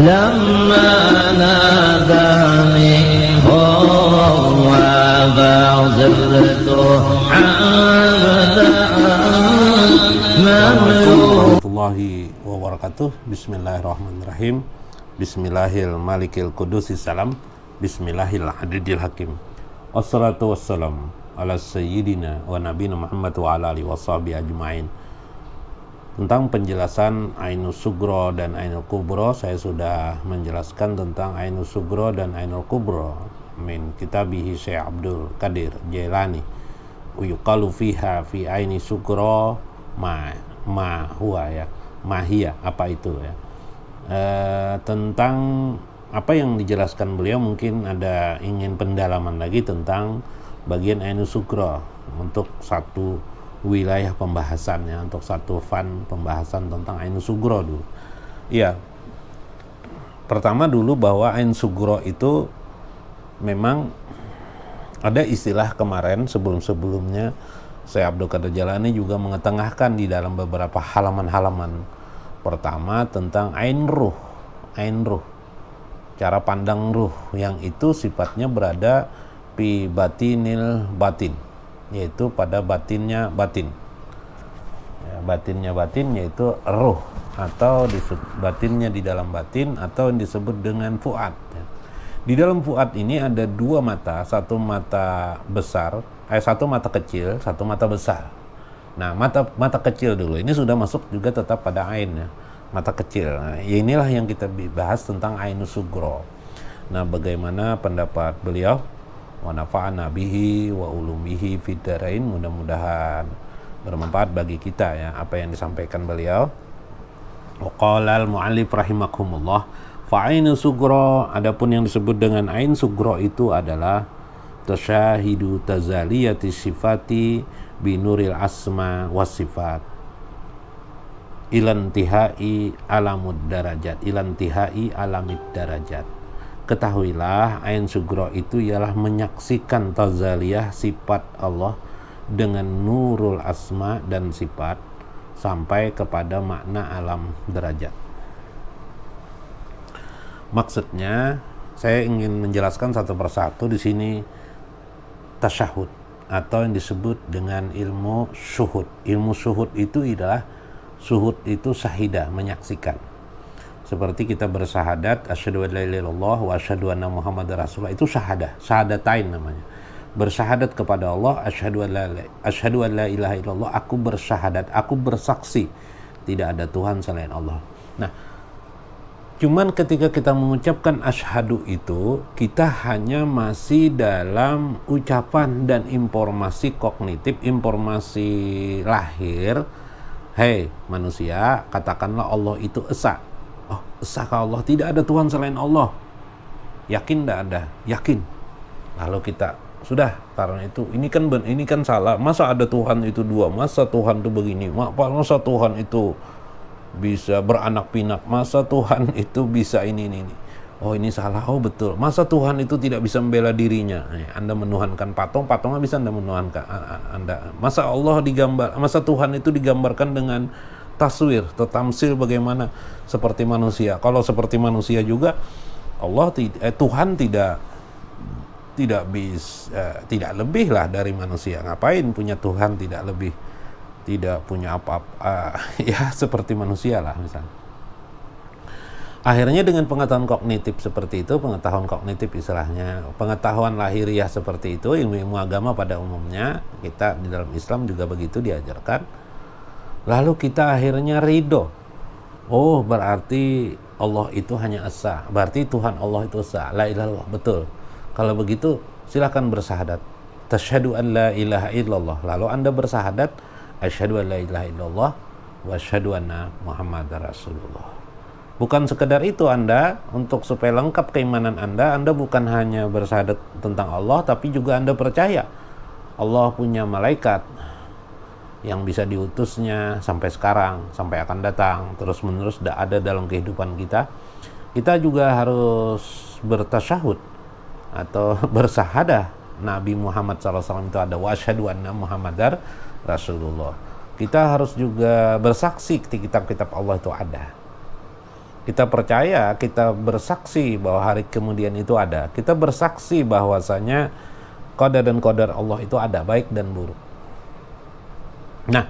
لما ناداني هو فصرت عبدا warahmatullahi wabarakatuh. Bismillahirrahmanirrahim. Bismillahil malikil qudusis salam. Bismillahil adidil hakim. Wassalatu wassalam ala sayyidina wa nabina Muhammad wa ala alihi washabihi ajma'in. Tentang penjelasan Ainus Sugro dan Ainul Kubro, saya sudah menjelaskan tentang Ainus Sugro dan Ainul Kubro min kitabihi Syekh Abdul Qadir Jailani. Yuqalu fiha fi Aini Sugro ma huwa ya, mahia, apa itu ya. Tentang apa yang dijelaskan beliau, mungkin ada ingin pendalaman lagi tentang bagian Ainus Sugro untuk satu wilayah pembahasannya, untuk satu fan pembahasan tentang Ainus Sugro dulu. Iya, pertama dulu bahwa Ainus Sugro itu memang ada istilah kemarin sebelum-sebelumnya Syekh Abdul Qadir Jailani juga mengetengahkan di dalam beberapa halaman-halaman. Pertama tentang ain ruh, cara pandang ruh yang itu sifatnya berada fi batinil batin, yaitu pada batinnya batin ya, batinnya batin yaitu ruh, atau batinnya di dalam batin, atau yang disebut dengan fuad ya. Di dalam fuad ini ada dua mata, satu mata besar, satu mata kecil, satu mata besar. Nah, mata kecil dulu ini sudah masuk juga tetap pada ain ya, mata kecil. Nah, inilah yang kita bahas tentang Ainus Sugro. Nah, bagaimana pendapat beliau? Wa nafa'ana bihi wa ulumihi fid dharain, mudah-mudahan bermanfaat bagi kita ya apa yang disampaikan beliau. Wa qala al-mu'allif rahimakumullah, fa Ainus Sugro, adapun yang disebut dengan Ain Sugro itu adalah tasyahidu tazaliyati sifati binuril asma wasifat ilantihai alamud darajat, ilantihai alamid darajat. Ketahuilah Ain Sugro itu ialah menyaksikan tazaliyah sifat Allah dengan nurul asma dan sifat sampai kepada makna alam derajat. Maksudnya saya ingin menjelaskan satu persatu di sini tasyahud atau yang disebut dengan ilmu syuhud. Ilmu syuhud itu adalah syuhud itu syahidah, menyaksikan. Seperti kita bersahadat asyhadu an la ilaha illallah wa asyhadu anna muhammadar rasulullah, itu syahadah, syahadatain namanya. Bersahadat kepada Allah, asyhadu an la ilaha illallah, aku bersyahadat, aku bersaksi tidak ada Tuhan selain Allah. Nah, cuman ketika kita mengucapkan asyhadu itu, kita hanya masih dalam ucapan dan informasi kognitif, informasi lahir. Hei manusia, katakanlah Allah itu esa. Oh, esakah Allah? Tidak ada Tuhan selain Allah. Yakin tidak ada? Yakin. Lalu kita sudah, karena itu ini kan salah. Masa ada Tuhan itu dua? Masa Tuhan itu begini? Masa Tuhan itu bisa beranak pinak? Masa Tuhan itu bisa ini. Oh, ini salah. Oh, betul. Masa Tuhan itu tidak bisa membela dirinya? Anda menuhankan patongnya bisa Anda menuhankan Anda. Masa Tuhan itu digambarkan dengan taswir atau tamsil, bagaimana seperti manusia. Kalau seperti manusia juga Tuhan tidak lebih lah dari manusia. Ngapain punya Tuhan tidak lebih, tidak punya apa-apa ya seperti manusia lah misalnya. Akhirnya dengan pengetahuan kognitif seperti itu, pengetahuan kognitif istilahnya, pengetahuan lahiriah seperti itu, ilmu agama pada umumnya, kita di dalam Islam juga begitu diajarkan. Lalu kita akhirnya ridho. Oh, berarti Allah itu hanya esa. Berarti Tuhan Allah itu esa. La ilaha illallah. Betul. Kalau begitu, silakan bersahadat. Tasyhadu an la ilaha illallah. Lalu Anda bersahadat, asyhadu an la ilaha illallah wa asyhadu anna muhammadar rasulullah. Bukan sekedar itu Anda, untuk supaya lengkap keimanan Anda bukan hanya bersahadat tentang Allah, tapi juga Anda percaya Allah punya malaikat yang bisa diutusnya sampai sekarang, sampai akan datang, terus menerus ada dalam kehidupan kita. Kita juga harus bertasyahud atau bersahadah Nabi Muhammad SAW itu ada, wa asyhadu anna muhammadar rasulullah. Kita harus juga bersaksi di kitab-kitab Allah itu ada. Kita percaya, kita bersaksi bahwa hari kemudian itu ada. Kita bersaksi bahwasanya qada dan qadar Allah itu ada, baik dan buruk. Nah,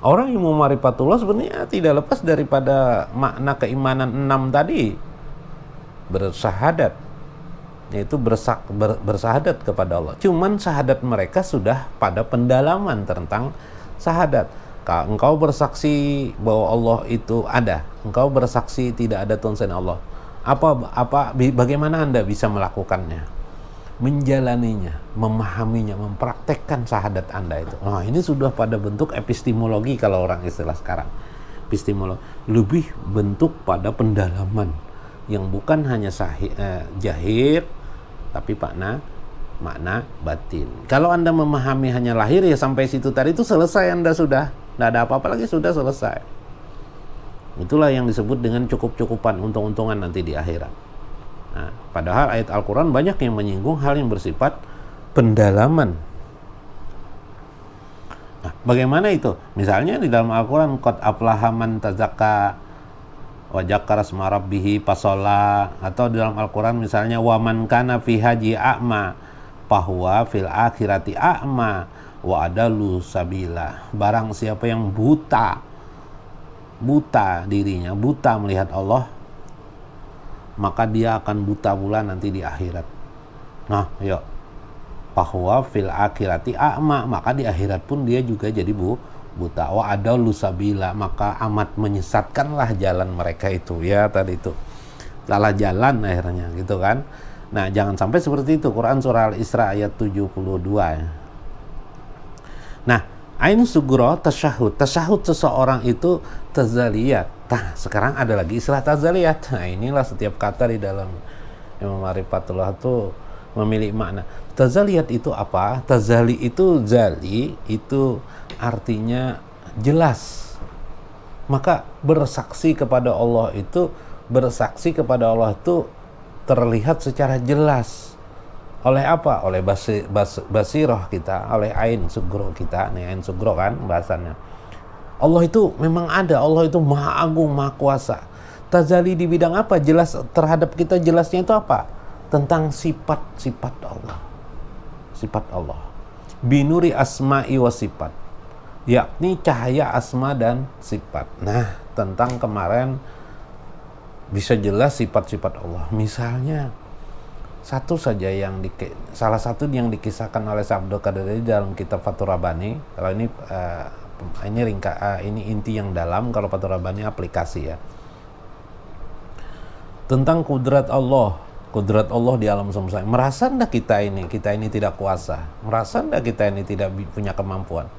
orang yang ma'rifatullah sebenarnya tidak lepas daripada makna keimanan 6 tadi. Bersahadat, yaitu bersahadat kepada Allah. Cuman syahadat mereka sudah pada pendalaman tentang syahadat. Engkau bersaksi bahwa Allah itu ada, engkau bersaksi tidak ada Tuhan selain Allah. Bagaimana Anda bisa melakukannya, menjalaninya, memahaminya, mempraktekkan syahadat Anda itu? Nah, ini sudah pada bentuk epistemologi kalau orang istilah sekarang. Epistemologi lebih bentuk pada pendalaman yang bukan hanya jahir, tapi makna batin. Kalau Anda memahami hanya lahir, ya sampai situ tadi itu selesai, Anda sudah tidak ada apa-apa lagi, sudah selesai. Itulah yang disebut dengan cukup-cukupan, untung-untungan nanti di akhirat. Nah, padahal ayat Al-Quran banyak yang menyinggung hal yang bersifat pendalaman. Nah, bagaimana itu? Misalnya di dalam Al-Quran, qad aflaha man tazakka wa dzakara asma rabbih fasalla, atau di dalam Al-Quran misalnya wa man kana fi haji a'ma fahuwa fil akhirati a'ma wa adalu sabila. Barang siapa yang buta dirinya, buta melihat Allah, maka dia akan buta pula nanti di akhirat. Nah, yuk, bahwa fil akhirati a'ma, maka di akhirat pun dia juga jadi buta. Wa adalu sabila, maka amat menyesatkanlah jalan mereka itu. Ya, tadi itu salah jalan akhirnya, gitu kan. Nah, jangan sampai seperti itu. Quran surah Al-Isra ayat 72 ya. Nah, ain sugro tasyahud seseorang itu tazaliyat. Nah, sekarang ada lagi istilah tazaliyat. Nah, inilah setiap kata di dalam Imam Ma'rifatullah itu memiliki makna. Tazaliyat itu apa? Tazali itu artinya jelas. Maka bersaksi kepada Allah itu terlihat secara jelas. Oleh apa? Oleh basiroh kita, oleh ain sugro kita. Nih, ain sugro kan bahasannya. Allah itu memang ada, Allah itu maha agung, maha kuasa. Tazali di bidang apa? Jelas terhadap kita, jelasnya itu apa? Tentang sifat-sifat Allah. Sifat Allah. Binuri asma'i wa sifat. Yakni cahaya asma dan sifat. Nah, tentang kemarin bisa jelas sifat-sifat Allah. Misalnya salah satu yang dikisahkan oleh Syekh Abdul Qadir dalam kitab Fathur Rabbani. Kalau ini inti yang dalam, kalau Fathur Rabbani aplikasi ya. Tentang kudrat Allah di alam semesta. Merasa enggak kita ini tidak kuasa? Merasa enggak kita ini tidak punya kemampuan?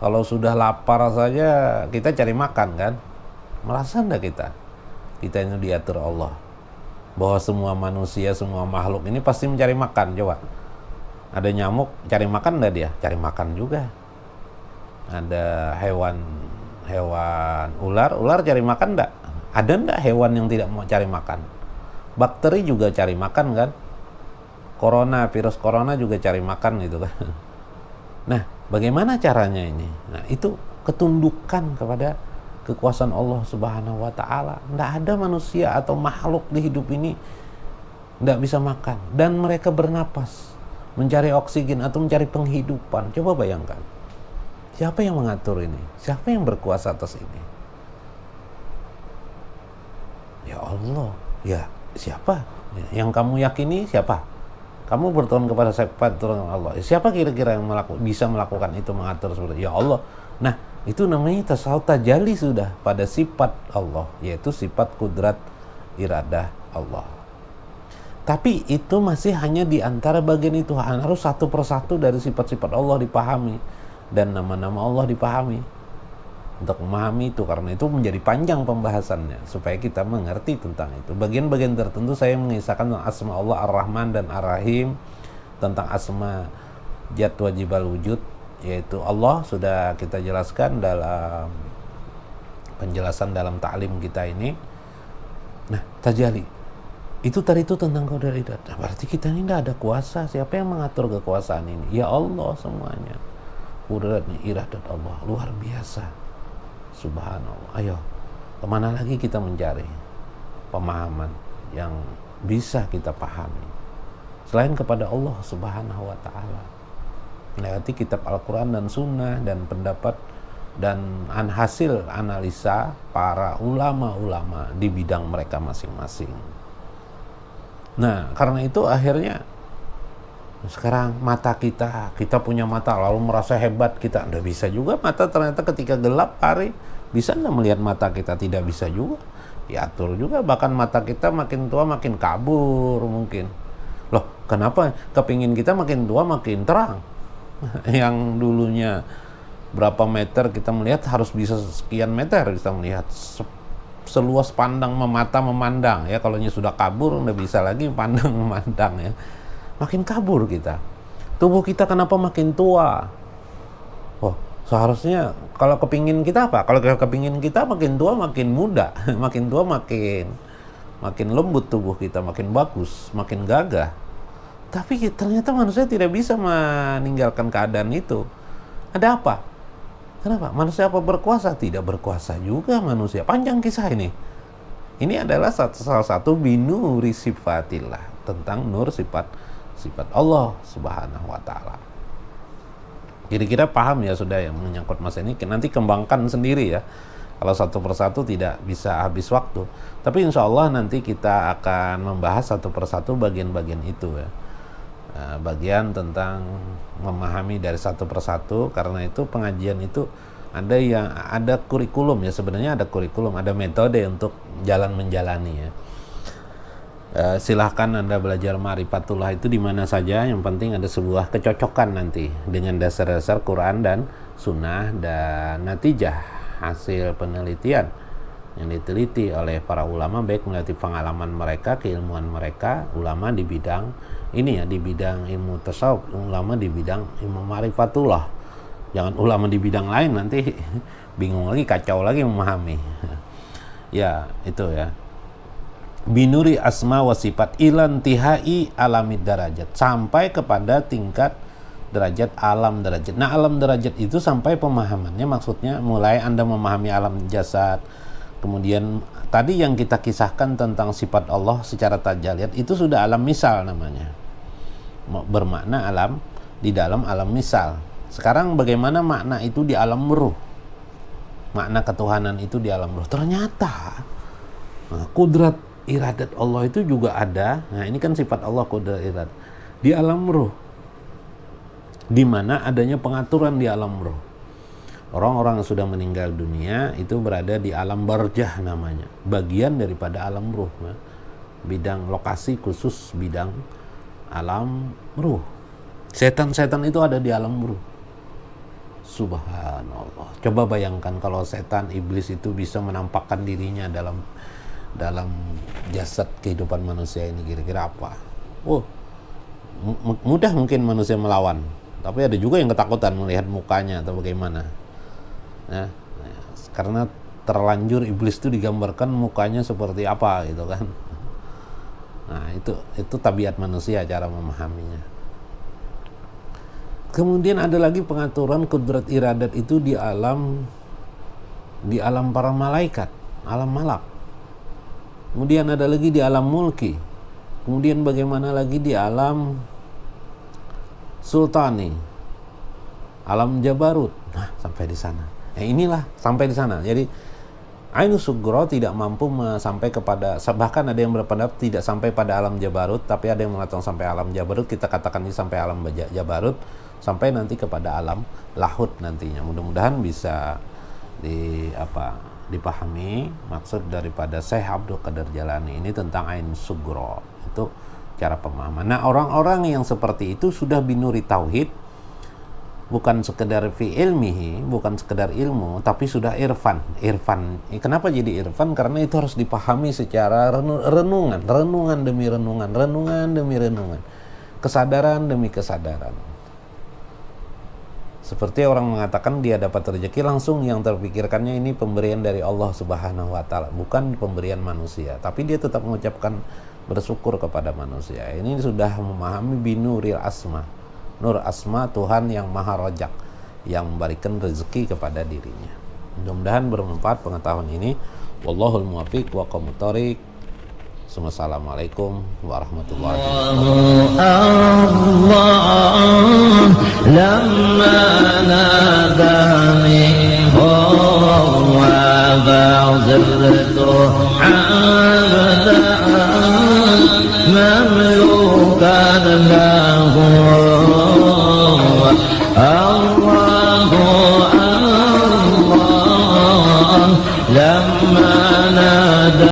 Kalau sudah lapar saja kita cari makan kan? Merasa enggak kita ini diatur Allah? Bahwa semua manusia, semua makhluk ini pasti mencari makan. Coba, ada nyamuk cari makan enggak dia? Cari makan juga. Ada hewan ular cari makan enggak? Ada enggak hewan yang tidak mau cari makan? Bakteri juga cari makan kan? Virus corona juga cari makan gitu kan. Nah, bagaimana caranya ini? Nah, itu ketundukan kepada kekuasaan Allah Subhanahu wa ta'ala. Tidak ada manusia atau makhluk di hidup ini tidak bisa makan, dan mereka bernapas, mencari oksigen atau mencari penghidupan. Coba bayangkan, siapa yang mengatur ini? Siapa yang berkuasa atas ini? Ya Allah. Ya, siapa? Yang kamu yakini siapa? Kamu bertahun kepada sifat turun Allah. Siapa kira-kira yang bisa melakukan itu, mengatur seperti itu? Ya Allah. Nah, itu namanya tasawuf tajalli sudah pada sifat Allah, yaitu sifat kudrat iradah Allah. Tapi itu masih hanya di antara bagian itu. Harus satu persatu dari sifat-sifat Allah dipahami dan nama-nama Allah dipahami. Untuk memahami itu, karena itu menjadi panjang pembahasannya supaya kita mengerti tentang itu. Bagian-bagian tertentu saya mengisahkan tentang asma Allah Ar-Rahman dan Ar-Rahim, tentang asma Jat Wajibal Wujud, yaitu Allah sudah kita jelaskan dalam penjelasan dalam ta'lim kita ini. Nah, tajali itu tadi itu tentang qadar iradah. Nah, berarti kita ini tidak ada kuasa. Siapa yang mengatur kekuasaan ini? Ya Allah semuanya. Qudratnya, iradat Allah luar biasa. Subhanallah. Ayo, kemana lagi kita mencari? pemahaman yang bisa kita pahami selain kepada Allah Subhanahu wa Ta'ala, melewati kitab Al-Quran dan Sunnah dan pendapat dan hasil analisa para ulama-ulama di bidang mereka masing-masing. Nah, karena itu akhirnya sekarang mata kita punya mata lalu merasa hebat, kita nggak bisa juga. Mata ternyata ketika gelap hari bisa nggak melihat mata kita, tidak bisa juga, diatur juga. Bahkan mata kita makin tua makin kabur mungkin. Loh, kenapa kepingin kita makin tua makin terang? Yang dulunya berapa meter kita melihat harus bisa sekian meter kita melihat, seluas pandang mata memandang ya. Kalau sudah kabur nggak bisa lagi pandang memandang ya, makin kabur kita. Tubuh kita kenapa makin tua? Oh, seharusnya kalau kepingin kita apa? Kalau kepingin kita makin tua makin muda, makin tua makin lembut tubuh kita, makin bagus, makin gagah. Tapi ternyata manusia tidak bisa meninggalkan keadaan itu. Ada apa? Kenapa? Manusia apa berkuasa? Tidak berkuasa juga manusia. Panjang kisah ini. Ini adalah salah satu binuri sifatillah, tentang nur sifat Allah Subhanahu wa Ta'ala. Kira-kira paham ya sudah yang menyangkut mas ini. Nanti kembangkan sendiri ya. Kalau satu persatu tidak bisa habis waktu. Tapi insya Allah nanti kita akan membahas satu persatu bagian-bagian itu ya. Bagian tentang memahami dari satu persatu. Karena itu pengajian itu ada kurikulum ya, sebenarnya ada kurikulum, ada metode untuk jalan menjalani ya. Silahkan Anda belajar ma'rifatullah itu di mana saja, yang penting ada sebuah kecocokan nanti dengan dasar-dasar Quran dan Sunnah dan natijah hasil penelitian yang diteliti oleh para ulama, baik melalui pengalaman mereka, keilmuan mereka, ulama di bidang ini ya, di bidang ilmu tasawuf, ulama di bidang ilmu ma'rifatullah. Jangan ulama di bidang lain, nanti bingung lagi, kacau lagi memahami. Ya, itu ya. Binuri asma wa sifat ilan tihai alamid darajat, sampai kepada tingkat derajat alam derajat. Nah, alam derajat itu sampai pemahamannya, maksudnya mulai Anda memahami alam jasad. Kemudian tadi yang kita kisahkan tentang sifat Allah secara tajalliyat itu sudah alam misal namanya. Bermakna alam di dalam alam misal. Sekarang bagaimana makna itu di alam ruh? Makna ketuhanan itu di alam ruh. Ternyata kudrat iradat Allah itu juga ada. Nah, ini kan sifat Allah, kudrat iradat di alam ruh, di mana adanya pengaturan di alam ruh. Orang-orang yang sudah meninggal dunia itu berada di alam barzah namanya, bagian daripada alam ruh, bidang lokasi khusus bidang alam ruh. Setan-setan itu ada di alam ruh. Subhanallah. Coba bayangkan kalau setan, iblis itu bisa menampakkan dirinya dalam jasad kehidupan manusia ini, kira-kira apa? Mudah mungkin manusia melawan, tapi ada juga yang ketakutan melihat mukanya atau bagaimana. Nah, karena terlanjur iblis itu digambarkan mukanya seperti apa gitu kan. Nah, itu tabiat manusia, cara memahaminya. Kemudian ada lagi pengaturan kudrat iradat itu di alam para malaikat, alam malak. Kemudian ada lagi di alam mulki. Kemudian bagaimana lagi di alam sultani, alam jabarut. Nah, sampai di sana. Inilah sampai di sana. Jadi Ainu Sugro tidak mampu sampai kepada, bahkan ada yang berpendapat tidak sampai pada alam jabarut, tapi ada yang mengatakan sampai alam jabarut. Kita katakan ini sampai alam jabarut, sampai nanti kepada alam lahut nantinya. Mudah-mudahan bisa dipahami maksud daripada Syekh Abdul Qadir Jalani ini tentang Ain Sugro. Itu cara pemahaman. Nah, orang-orang yang seperti itu sudah binuri tauhid, bukan sekedar fi ilmihi, bukan sekedar ilmu, tapi sudah irfan. Kenapa jadi irfan? Karena itu harus dipahami secara renungan demi renungan, kesadaran demi kesadaran. Seperti orang mengatakan dia dapat rezeki, langsung yang terpikirkannya ini pemberian dari Allah Subhanahu wa Ta'ala, bukan pemberian manusia, tapi dia tetap mengucapkan bersyukur kepada manusia. Ini sudah memahami binuril asma, nur asma Tuhan yang maha rojak, yang memberikan rezeki kepada dirinya. Mudah-mudahan bermanfaat pengetahuan ini. Wallahul muwaffiq wa aqwamut thoriq. Assalamualaikum warahmatullahi الله لما ناداني هو فصرت عبدا مملوكا له